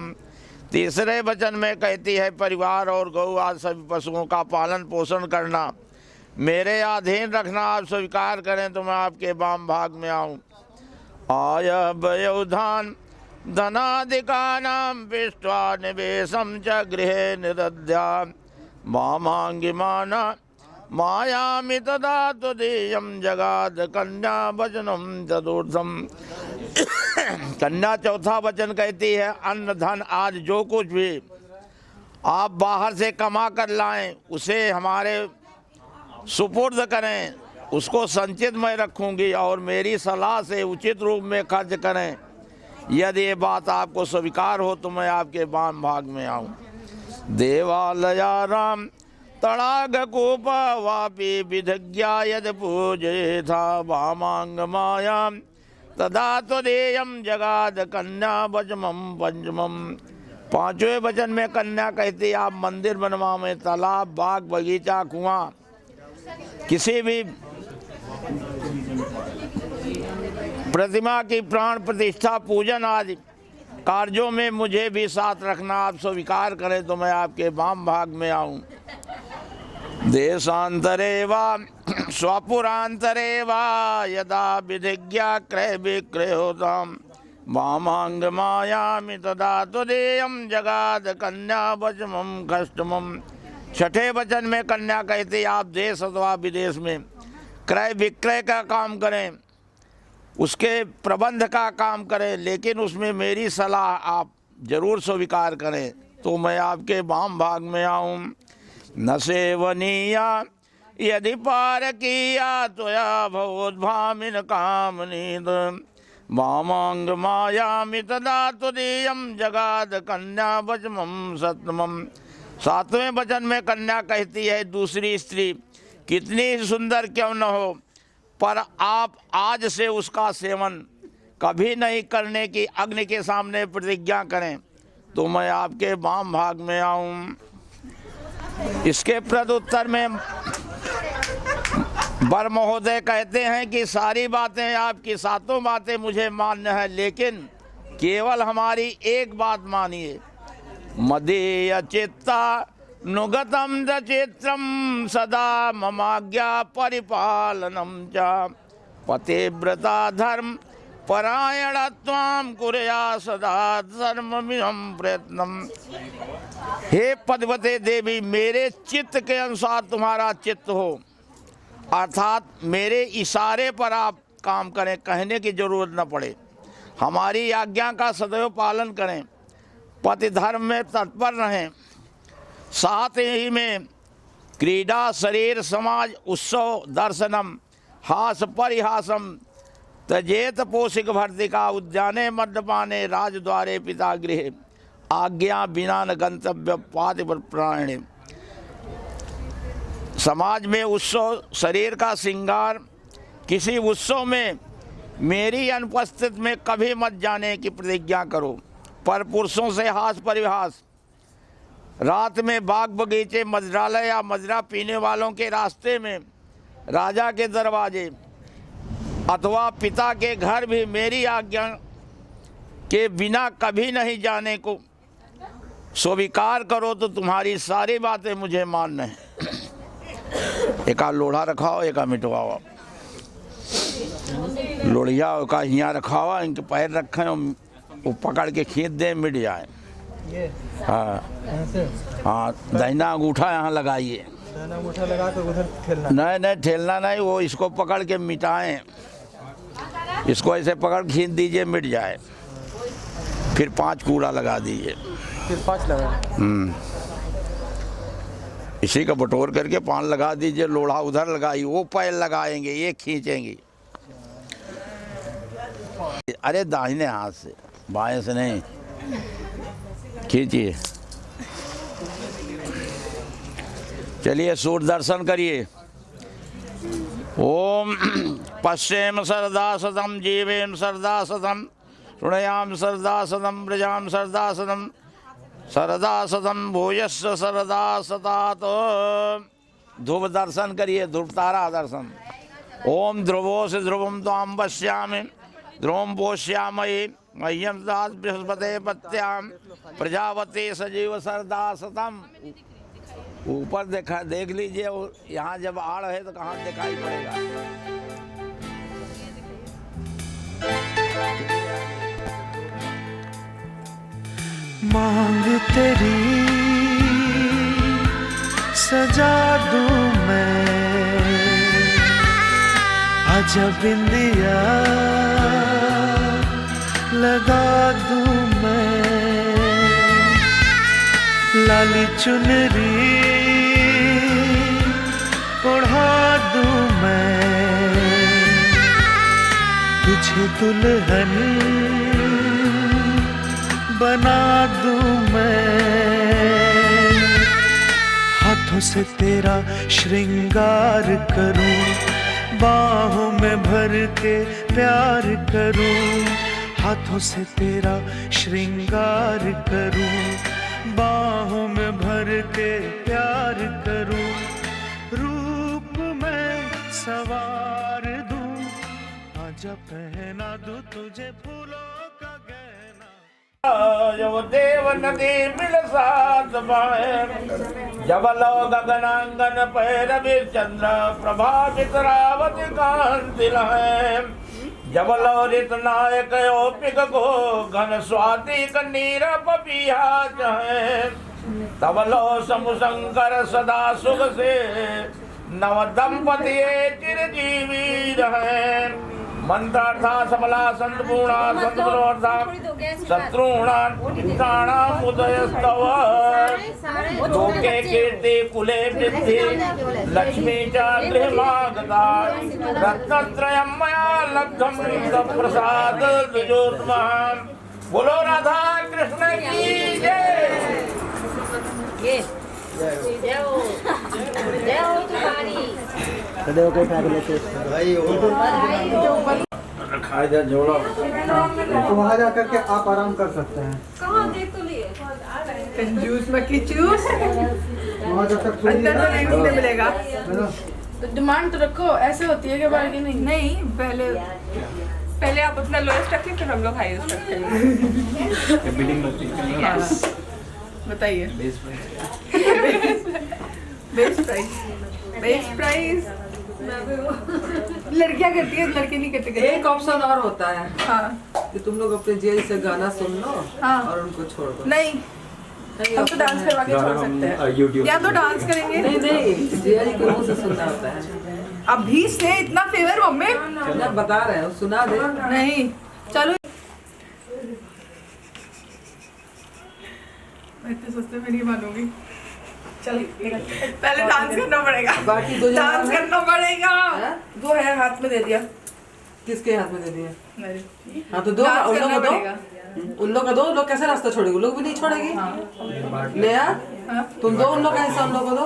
तीसरे वचन में कहती है परिवार और गौ आदि सभी पशुओं का पालन पोषण करना, मेरे अधीन रखना। आप स्वीकार करें तो मैं आपके वाम भाग में आऊँ। आय वयोधान धनादिकानां पृष्ट्वा निवेशं च गृहे निदध्या वामांगिमाना मायामि तदा तुदेयं जगाद कन्या वचनम चतुर्थम। कन्या चौथा वचन कहती है अन्न धन आज जो कुछ भी आप बाहर से कमा कर लाएं उसे हमारे सुपुर्द करें, उसको संचित मैं रखूंगी और मेरी सलाह से उचित रूप में खर्च करें। यदि ये बात आपको स्वीकार हो तो मैं आपके वाम भाग में आऊँ। देवालयाराम तड़ाग कूप वापी विधिज्ञा यद पूजे था वामांग मायाम तदा तुदेयम जगाद कन्या वचमम पंचमम। पांचवें वचन में कन्या कहती आप मंदिर बनवा में तालाब बाग बगीचा कुआं किसी भी प्रतिमा की प्राण प्रतिष्ठा पूजन आदि कार्यों में मुझे भी साथ रखना। आप स्वीकार करें तो मैं आपके वाम भाग में आऊं। देशांतरे वा स्वपुरांतरे वा यदा विधिज्ञा क्रय विक्रय होता वामांग मायामि तदा तुदेयम जगाद कन्या वचमम कष्टमम। छठे वचन में कन्या कहती आप देश अथवा विदेश में क्रय विक्रय का काम करें, उसके प्रबंध का काम करें, लेकिन उसमें मेरी सलाह आप जरूर स्वीकार करें तो मैं आपके वाम भाग में आऊँ। न सेवनीया यदि पार किया त्वया भवोद्भामिन कामनीद वामांग मायामि तदा तुदेयम जगाद कन्या वचमम सप्तमम। सातवें वचन में कन्या कहती है दूसरी स्त्री कितनी सुंदर क्यों न हो पर आप आज से उसका सेवन कभी नहीं करने की अग्नि के सामने प्रतिज्ञा करें तो मैं आपके वाम भाग में आऊं। इसके प्रत्युत्तर में वर महोदय कहते हैं कि सारी बातें आपकी सातों बातें मुझे मान्य है, लेकिन केवल हमारी एक बात मानिए। मदीय चित्ता नुगतम च चित्रम सदा ममाज्ञा परिपालनम च पतिव्रता धर्म परायणत्वाम कुर्या सदा धर्ममिहं प्रयत्नम। हे पद्मवते देवी, मेरे चित्त के अनुसार तुम्हारा चित्त हो, अर्थात मेरे इशारे पर आप काम करें, कहने की जरूरत न पड़े, हमारी आज्ञा का सदैव पालन करें, पति धर्म में तत्पर रहें, साथ ही में क्रीड़ा शरीर समाज उत्सव दर्शनम हास परिहासम तजेत पोषिक भर्तिका उद्याने मद्यपाने राजद्वारे पिता गृहे आज्ञा बिना न गंतव्य पातिव्र प्राणे। समाज में उत्सव शरीर का श्रृंगार, किसी उत्सव में मेरी अनुपस्थित में कभी मत जाने की प्रतिज्ञा करो। पर पुरुषों से हास परिहास, रात में बाग बगीचे मजरालय या मजरा पीने वालों के रास्ते में राजा के दरवाजे अथवा पिता के घर भी मेरी आज्ञा के बिना कभी नहीं जाने को स्वीकार करो तो तुम्हारी सारी बातें मुझे मान्य हैं। एक लोढ़ा रखाओ, एक मिटवाओ, लोढ़िया का यहाँ रखाओ, इनके पैर रखें, वो पकड़ के खींच दे, मिट जाए। हाँ हाँ, दाहिना अंगूठा यहाँ लगाइए, अंगूठा लगा कर उधर ठेलना नहीं ठेलना नहीं, वो इसको पकड़ के मिटाएं, इसको ऐसे पकड़ खींच दीजिए, मिट जाए। फिर 5 कूड़ा लगा दीजिए, फिर 5 लगा, इसी का बटोर करके 5 लगा दीजिए। लोढ़ा उधर लगाइए, वो पैर लगाएंगे, ये खींचेंगे। अरे दाहिने हाथ से, बाएं से नहीं, खींचिए। चलिए सूर्य दर्शन करिए। ओम पश्येम सरदा सदम जीवेम सरदा सदम शृणयाम सरदा सदम व्रजाम सरदा सदम सरदा सदम भूयस्व सरदा सतात। ध्रुव दर्शन करिए, ध्रुव तारा दर्शन। ओम ध्रुवो से ध्रुवम ताम पश्यामि ध्रुवम पोष्यामहि मह्यम दास बृहस्पते पत्याम प्रजापति सजीव सरदा सतम। ऊपर देखा देख लीजिए, यहाँ जब आड़ है तो कहाँ दिखाई पड़ेगा। मांग तेरी सजा दूं मैं, आजा बिंदिया लगा दूं मैं, लाली चुनरी ओढ़ा दूं मैं, तुझे दुल्हन बना दूं मैं, हाथों से तेरा श्रृंगार करूं, बाहों में भर के प्यार करूं, हाथों से तेरा श्रृंगार करूं, बाहों में भर के प्यार करूं, रूप में सवार दूं, आजा पहना दूं तुझे फूलों का गहना। जब देव नदी मिल साथ बाहे, जब लो गगनांगन पैरवि चंद्र प्रभावित रावत कांति लहे, जब लो ऋत नायक ओपिक को घन स्वाति कनीर पपिया चाहे, तब लो समु शंकर सदा सुख से नव दंपति चिरजीवी रहे। मंत्रार्था सबला संतपूर्णा संतपूर्णा शत्रुणां इंद्राणां उदयस्तव, लोके कीर्ति कुले वृद्धि लक्ष्मी च गृहमागता, रत्नत्रयं मया लब्धं प्रसाद द्विजोत्तमः। बोलो राधा कृष्ण की जय। वहाँ जा करके आप आराम कर सकते हैं। कहाँ देख तो लिए कंजूस मक्खी चूस, वहाँ जब तक अंदर तो नहीं घूमने मिलेगा। तो डिमांड तो रखो, ऐसे होती है कि बार्गेनिंग नहीं, पहले आप अपना लोएस्ट रखिए, फिर हम लोग हाईएस्ट रखेंगे। बिल्डिंग लगती है। बताइए। बेस्ट प्राइस लड़कियां करती है, लड़के नहीं करते। एक ऑप्शन और होता है, हाँ, कि तुम लोग अपने जेल से गाना सुन लो, हाँ, और उनको छोड़ दो। नहीं, हम तो डांस करवा के छोड़ सकते हैं, या तो डांस करेंगे। नहीं, जेल के मुंह से सुनना होता है। अभी से इतना फेवर मम्मी बता रहे हैं, सुना दे। नहीं, चलो मैं इतने सस्ते में नहीं मानूंगी। चल पहले डांस करना पड़ेगा, बाकी दो डांस करना पड़ेगा। दो है हाथ में दे दिया। किसके हाथ में दे दिया? मेरे। हाँ तो दो, उन लोग को दो, उन लोग का दो। लोग कैसे रास्ता छोड़ेगी? लोग भी नहीं छोड़ेगी। हाँ। नया हाँ। तुम दो, उन लोग का हिस्सा उन लोग को दो।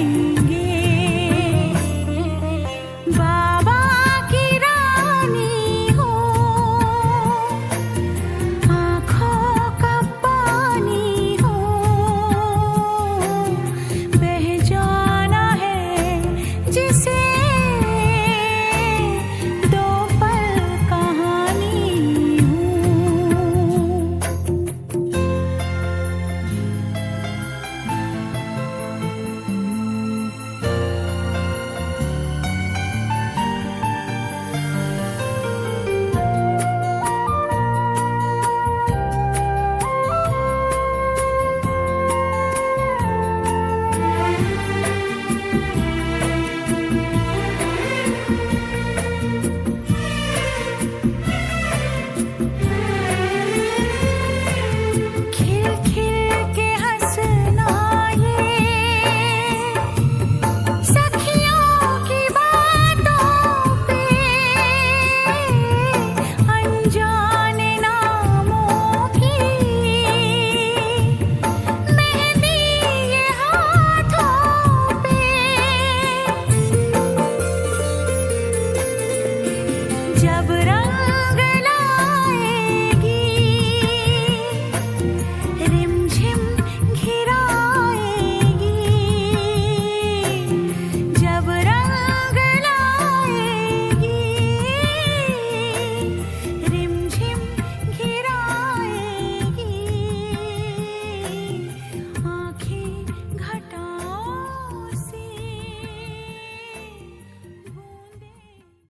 नहीं